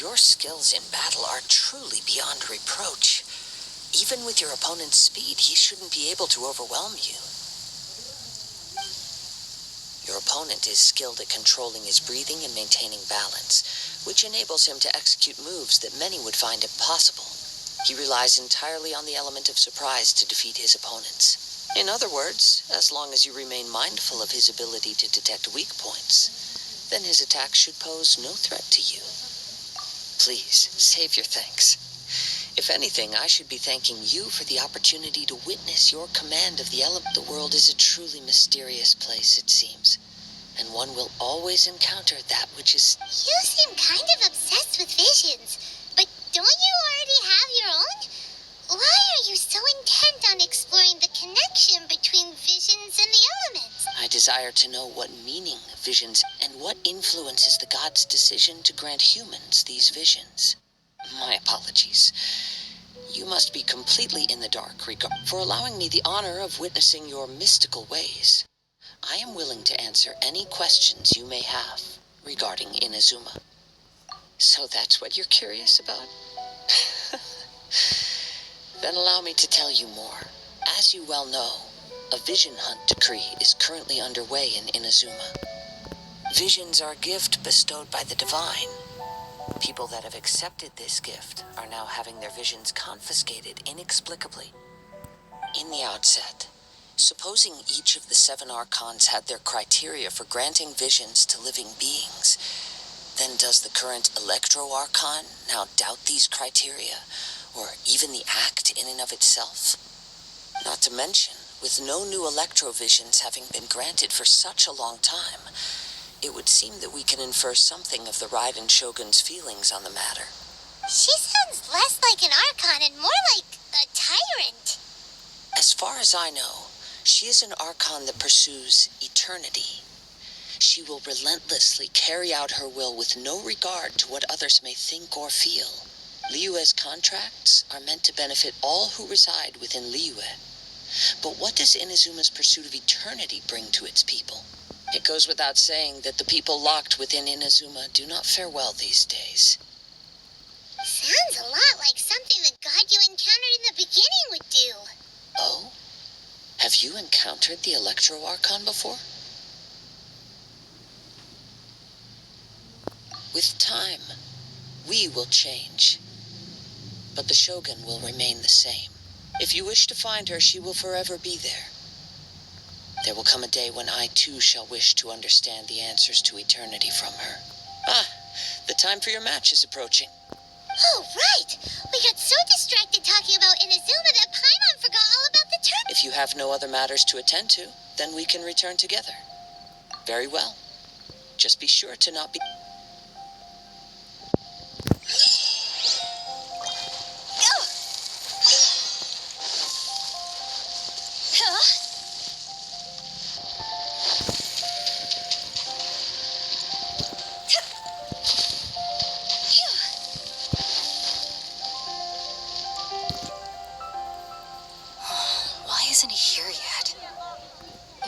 Your skills in battle are truly beyond reproach. Even with your opponent's speed, he shouldn't be able to overwhelm you. Your opponent is skilled at controlling his breathing and maintaining balance, which enables him to execute moves that many would find impossible. He relies entirely on the element of surprise to defeat his opponents. In other words, as long as you remain mindful of his ability to detect weak points, then his attack should pose no threat to you. Please, save your thanks. If anything, I should be thanking you for the opportunity to witness your command of the element. The world is a truly mysterious place, it seems, and one will always encounter that which is... You seem kind of obsessed with visions, but don't you already have your own? Why are you so intent on exploring the connection between visions and the elements? I desire to know what meaning visions and what influences the gods' decision to grant humans these visions. My apologies. You must be completely in the dark for allowing me the honor of witnessing your mystical ways. I am willing to answer any questions you may have regarding Inazuma. So that's what you're curious about? Then allow me to tell you more. As you well know, a vision hunt decree is currently underway in Inazuma. Visions are a gift bestowed by the divine. People that have accepted this gift are now having their visions confiscated inexplicably. In the outset, supposing each of the 7 archons had their criteria for granting visions to living beings, then does the current Electro Archon now doubt these criteria, or even the act in and of itself? Not to mention, with no new Electro visions having been granted for such a long time, it would seem that we can infer something of the Raiden Shogun's feelings on the matter. She sounds less like an Archon and more like a tyrant. As far as I know, she is an Archon that pursues eternity. She will relentlessly carry out her will with no regard to what others may think or feel. Liyue's contracts are meant to benefit all who reside within Liyue. But what does Inazuma's pursuit of eternity bring to its people? It goes without saying that the people locked within Inazuma do not fare well these days. Sounds a lot like something the god you encountered in the beginning would do. Oh? Have you encountered the Electro Archon before? With time, we will change. But the Shogun will remain the same. If you wish to find her, she will forever be there. There will come a day when I too shall wish to understand the answers to eternity from her. Ah, the time for your match is approaching. Oh, right! We got so distracted talking about Inazuma that Paimon forgot all about the tournament. If you have no other matters to attend to, then we can return together. Very well. Just be sure to not be...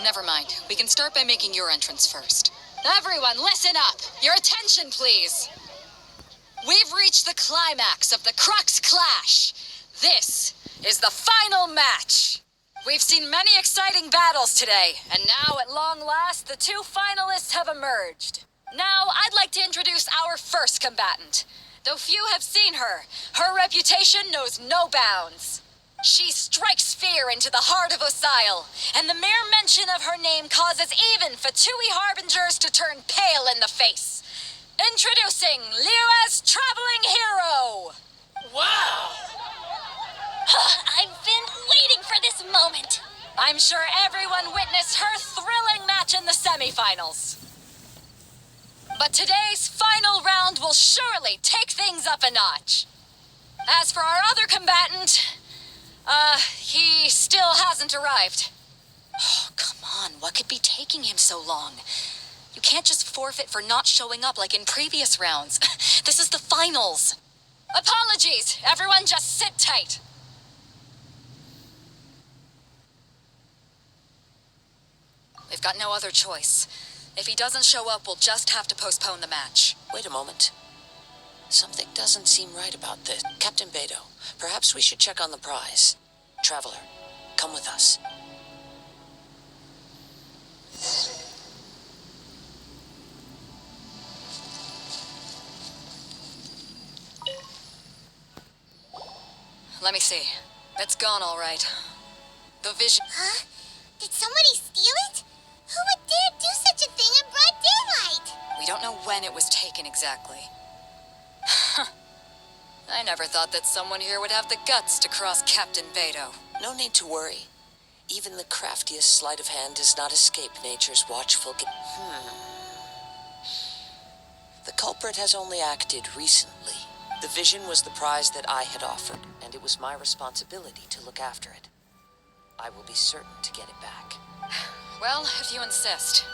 Never mind. We can start by making your entrance first. Everyone, listen up! Your attention, please! We've reached the climax of the Crux Clash! This is the final match! We've seen many exciting battles today, and now, at long last, the 2 finalists have emerged. Now, I'd like to introduce our first combatant. Though few have seen her, her reputation knows no bounds. She strikes fear into the heart of Osile, and the mere mention of her name causes even Fatui Harbingers to turn pale in the face. Introducing Liyue's traveling hero! Wow! I've been waiting for this moment. I'm sure everyone witnessed her thrilling match in the semifinals. But today's final round will surely take things up a notch. As for our other combatant... he still hasn't arrived. Oh, come on, what could be taking him so long? You can't just forfeit for not showing up like in previous rounds. This is the finals. Apologies, everyone just sit tight. We've got no other choice. If he doesn't show up, we'll just have to postpone the match. Wait a moment. Something doesn't seem right about this. Captain Beto, perhaps we should check on the prize. Traveler, come with us. Let me see. It's gone all right. The vision... Huh? Did somebody steal it? Who would dare do such a thing in broad daylight? We don't know when it was taken exactly. I never thought that someone here would have the guts to cross Captain Beto. No need to worry. Even the craftiest sleight of hand does not escape nature's watchful The culprit has only acted recently. The vision was the prize that I had offered, and it was my responsibility to look after it. I will be certain to get it back. Well, if you insist.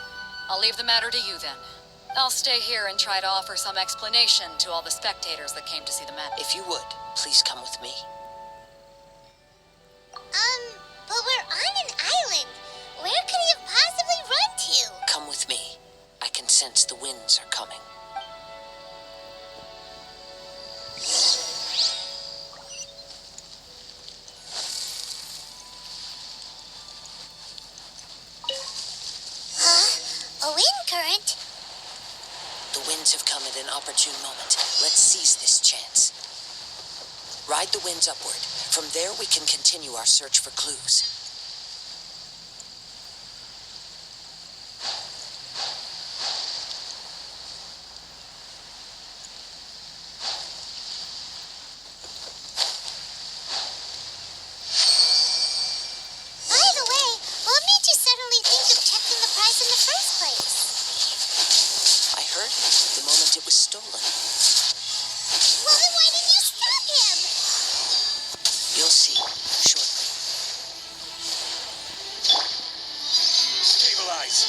I'll leave the matter to you then. I'll stay here and try to offer some explanation to all the spectators that came to see the match. If you would, please come with me. But we're on an island. Where could he have possibly run to? Come with me. I can sense the winds are coming. Huh? A wind current? The winds have come at an opportune moment. Let's seize this chance. Ride the winds upward. From there, we can continue our search for clues. By the way, what made you suddenly think of checking the prize in the first place? I heard it the moment it was stolen. Well, then why didn't you stop him? You'll see shortly. Stabilize.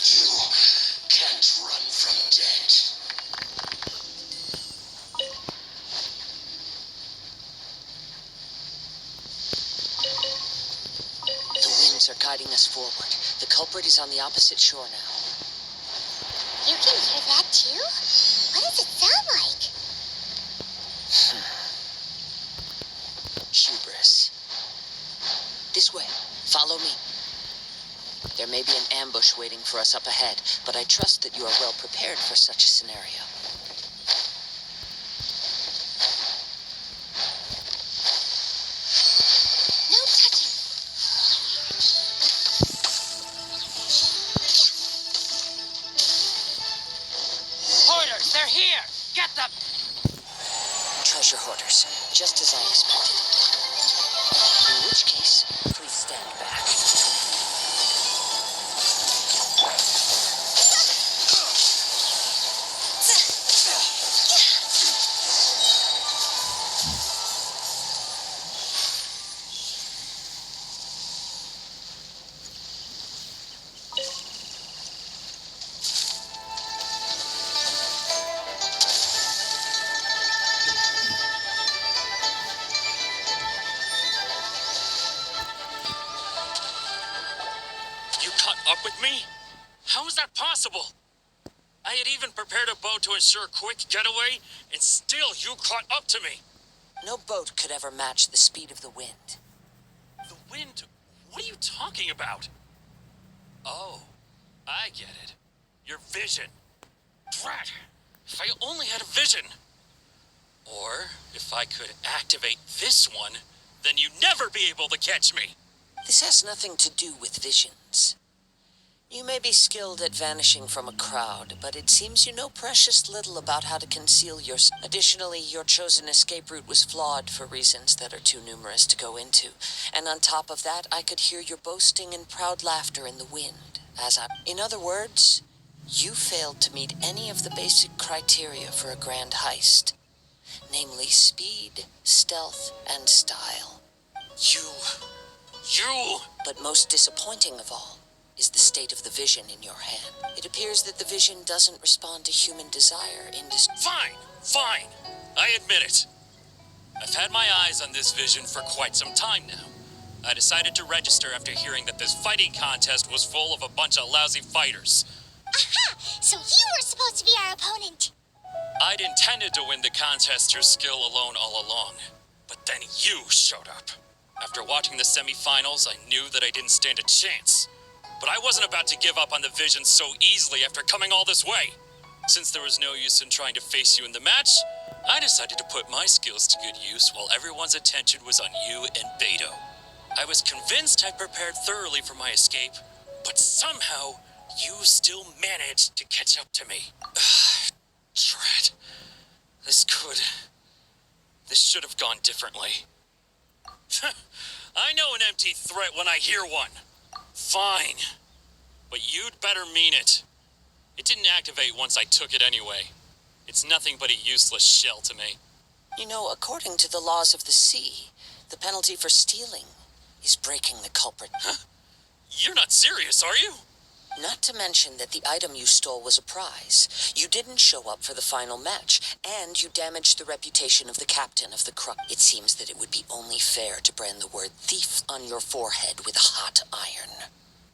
You can't run from death. The winds are guiding us forward. The culprit is on the opposite shore now. You can hear that too? What does it sound like? Hubris. This way. Follow me. There may be an ambush waiting for us up ahead, but I trust that you are well prepared for such a scenario. No touching. Hoarders, they're here! Get them! Treasure hoarders, just as I expected. In which case, please stand back. You caught up with me? How is that possible? I had even prepared a boat to ensure a quick getaway, and still you caught up to me. No boat could ever match the speed of the wind. The wind? What are you talking about? Oh, I get it. Your vision. Drat! If I only had a vision. Or, if I could activate this one, then you'd never be able to catch me. This has nothing to do with visions. You may be skilled at vanishing from a crowd, but it seems you know precious little about how to conceal your... Additionally, your chosen escape route was flawed for reasons that are too numerous to go into. And on top of that, I could hear your boasting and proud laughter in the wind, In other words, you failed to meet any of the basic criteria for a grand heist. Namely speed, stealth, and style. You... But most disappointing of all is the state of the vision in your hand. It appears that the vision doesn't respond to human desire Fine. I admit it. I've had my eyes on this vision for quite some time now. I decided to register after hearing that this fighting contest was full of a bunch of lousy fighters. Aha! so you were supposed to be our opponent. I'd intended to win the contest through skill alone all along, but then you showed up. After watching the semifinals, I knew that I didn't stand a chance. But I wasn't about to give up on the vision so easily after coming all this way. Since there was no use in trying to face you in the match, I decided to put my skills to good use while everyone's attention was on you and Beto. I was convinced I prepared thoroughly for my escape, but somehow you still managed to catch up to me. Drat. This should have gone differently. I know an empty threat when I hear one. Fine. But you'd better mean it. It didn't activate once I took it anyway. It's nothing but a useless shell to me. You know, according to the laws of the sea, the penalty for stealing is breaking the culprit. Huh? You're not serious, are you? Not to mention that the item you stole was a prize. You didn't show up for the final match, and you damaged the reputation of the captain of the Crux. It seems that it would be only fair to brand the word thief on your forehead with a hot iron.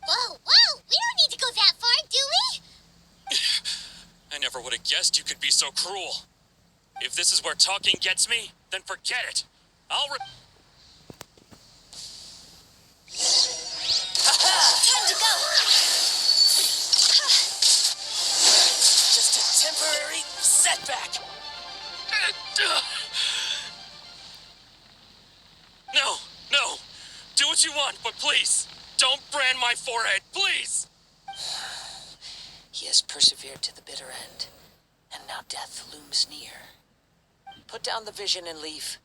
Whoa, whoa! We don't need to go that far, do we? I never would have guessed you could be so cruel. If this is where talking gets me, then forget it. Time to go! Just a temporary setback. No. Do what you want, but please, don't brand my forehead, please! He has persevered to the bitter end, and now death looms near. Put down the vision and leave.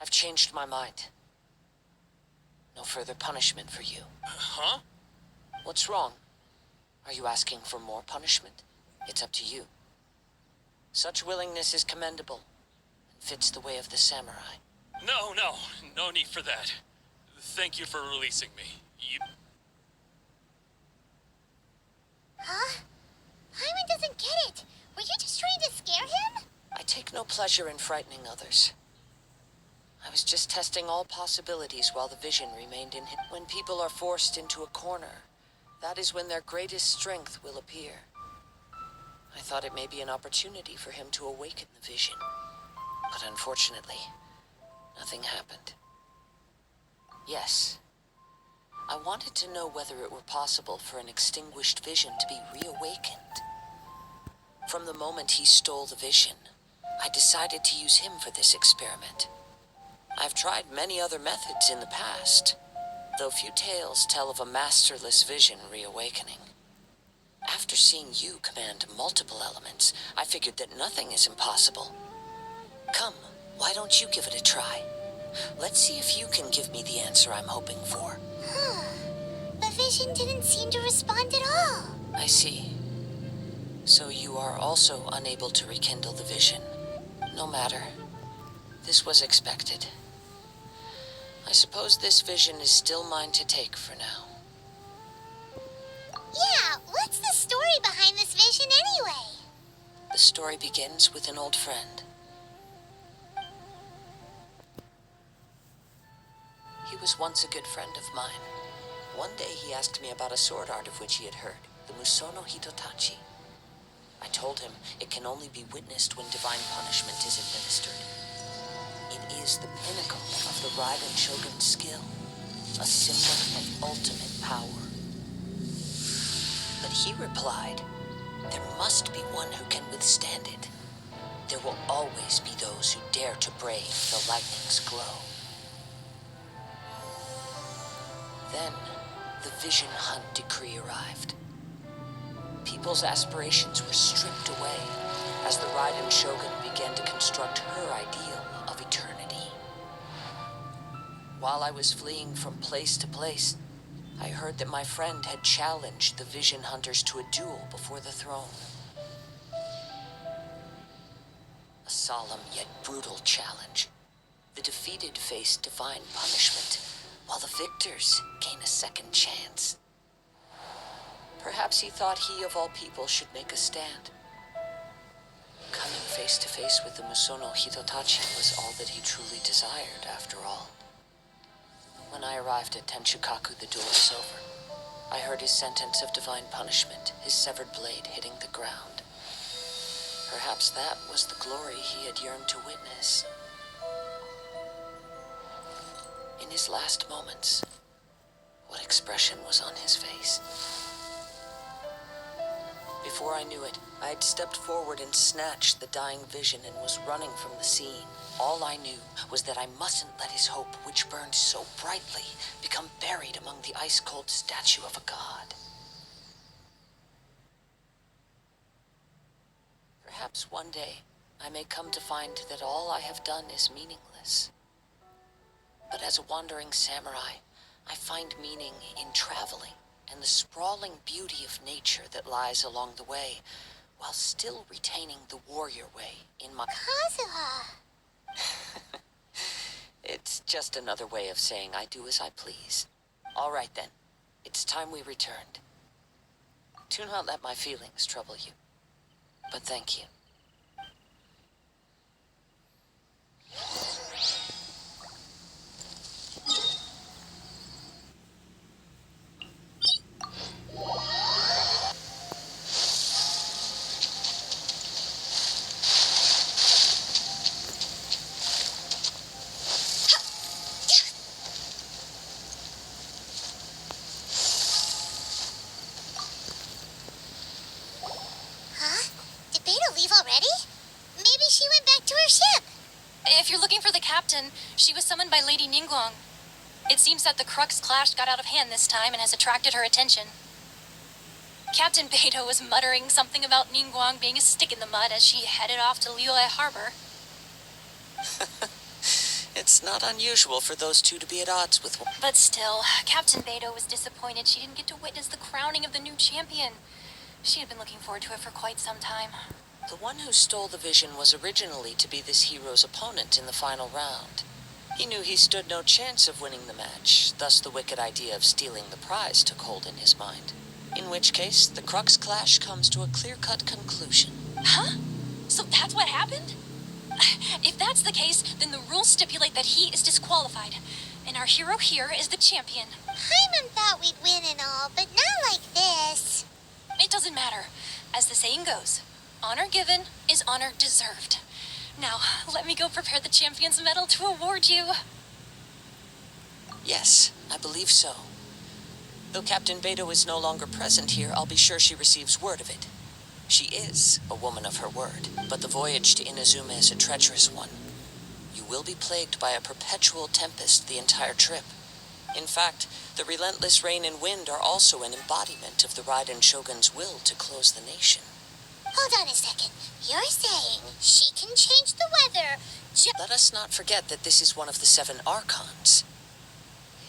I've changed my mind. No further punishment for you. Huh? What's wrong? Are you asking for more punishment? It's up to you. Such willingness is commendable and fits the way of the samurai. No need for that. Thank you for releasing me. Huh? Paimon doesn't get it. Were you just trying to scare him? I take no pleasure in frightening others. I was just testing all possibilities while the vision remained in him. When people are forced into a corner, that is when their greatest strength will appear. I thought it may be an opportunity for him to awaken the vision. But unfortunately, nothing happened. Yes, I wanted to know whether it were possible for an extinguished vision to be reawakened. From the moment he stole the vision, I decided to use him for this experiment. I've tried many other methods in the past, though few tales tell of a masterless vision reawakening. After seeing you command multiple elements, I figured that nothing is impossible. Come, why don't you give it a try? Let's see if you can give me the answer I'm hoping for. The vision didn't seem to respond at all. I see. So you are also unable to rekindle the vision. No matter. This was expected. I suppose this vision is still mine to take for now. Yeah, what's the story behind this vision anyway? The story begins with an old friend. He was once a good friend of mine. One day he asked me about a sword art of which he had heard, the Musono Hitotachi. I told him it can only be witnessed when divine punishment is administered. It is the pinnacle of the Raiden Shogun's skill, a symbol of ultimate power. But he replied, there must be one who can withstand it. There will always be those who dare to brave the lightning's glow. Then, the Vision Hunt decree arrived. People's aspirations were stripped away as the Raiden Shogun began to construct her ideal of eternity. While I was fleeing from place to place, I heard that my friend had challenged the Vision Hunters to a duel before the throne. A solemn yet brutal challenge. The defeated face divine punishment, while the victors gain a second chance. Perhaps he thought he of all people should make a stand. Coming face to face with the Musono Hitotachi was all that he truly desired, after all. When I arrived at Tenchukaku, the duel was over. I heard his sentence of divine punishment, his severed blade hitting the ground. Perhaps that was the glory he had yearned to witness. In his last moments, what expression was on his face? Before I knew it, I had stepped forward and snatched the dying vision and was running from the scene. All I knew was that I mustn't let his hope, which burned so brightly, become buried among the ice-cold statue of a god. Perhaps one day I may come to find that all I have done is meaningless. But as a wandering samurai, I find meaning in traveling and the sprawling beauty of nature that lies along the way, while still retaining the warrior way in my... Kazuha! It's just another way of saying I do as I please. All right then, it's time we returned. Do not let my feelings trouble you, but thank you. Huh? Did Beto leave already? Maybe she went back to her ship. If you're looking for the captain, she was summoned by Lady Ningguang. It seems that the Crux clash got out of hand this time and has attracted her attention. Captain Beto was muttering something about Ningguang being a stick in the mud as she headed off to Liyue Harbor. It's not unusual for those two to be at odds with one. But still, Captain Beto was disappointed she didn't get to witness the crowning of the new champion. She had been looking forward to it for quite some time. The one who stole the vision was originally to be this hero's opponent in the final round. He knew he stood no chance of winning the match, thus the wicked idea of stealing the prize took hold in his mind. In which case, the Crux clash comes to a clear-cut conclusion. Huh? So that's what happened? If that's the case, then the rules stipulate that he is disqualified. And our hero here is the champion. Hyman thought we'd win and all, but not like this. It doesn't matter. As the saying goes, honor given is honor deserved. Now, let me go prepare the champion's medal to award you. Yes, I believe so. Though Captain Beto is no longer present here, I'll be sure she receives word of it. She is a woman of her word, but the voyage to Inazuma is a treacherous one. You will be plagued by a perpetual tempest the entire trip. In fact, the relentless rain and wind are also an embodiment of the Raiden Shogun's will to close the nation. Hold on a second. You're saying she can change the weather Let us not forget that this is one of the 7 Archons.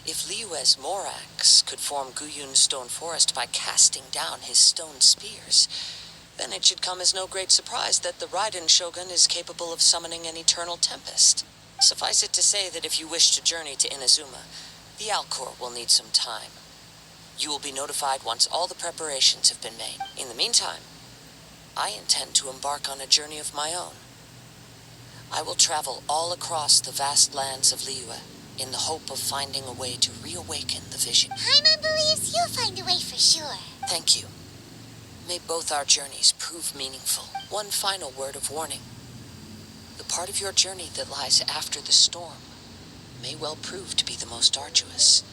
If Liyue's Morax could form Guyun's stone forest by casting down his stone spears, then it should come as no great surprise that the Raiden Shogun is capable of summoning an eternal tempest. Suffice it to say that if you wish to journey to Inazuma, the Alcor will need some time. You will be notified once all the preparations have been made. In the meantime, I intend to embark on a journey of my own. I will travel all across the vast lands of Liyue in the hope of finding a way to reawaken the vision. Hyman believes you'll find a way for sure. Thank you. May both our journeys prove meaningful. One final word of warning. The part of your journey that lies after the storm may well prove to be the most arduous.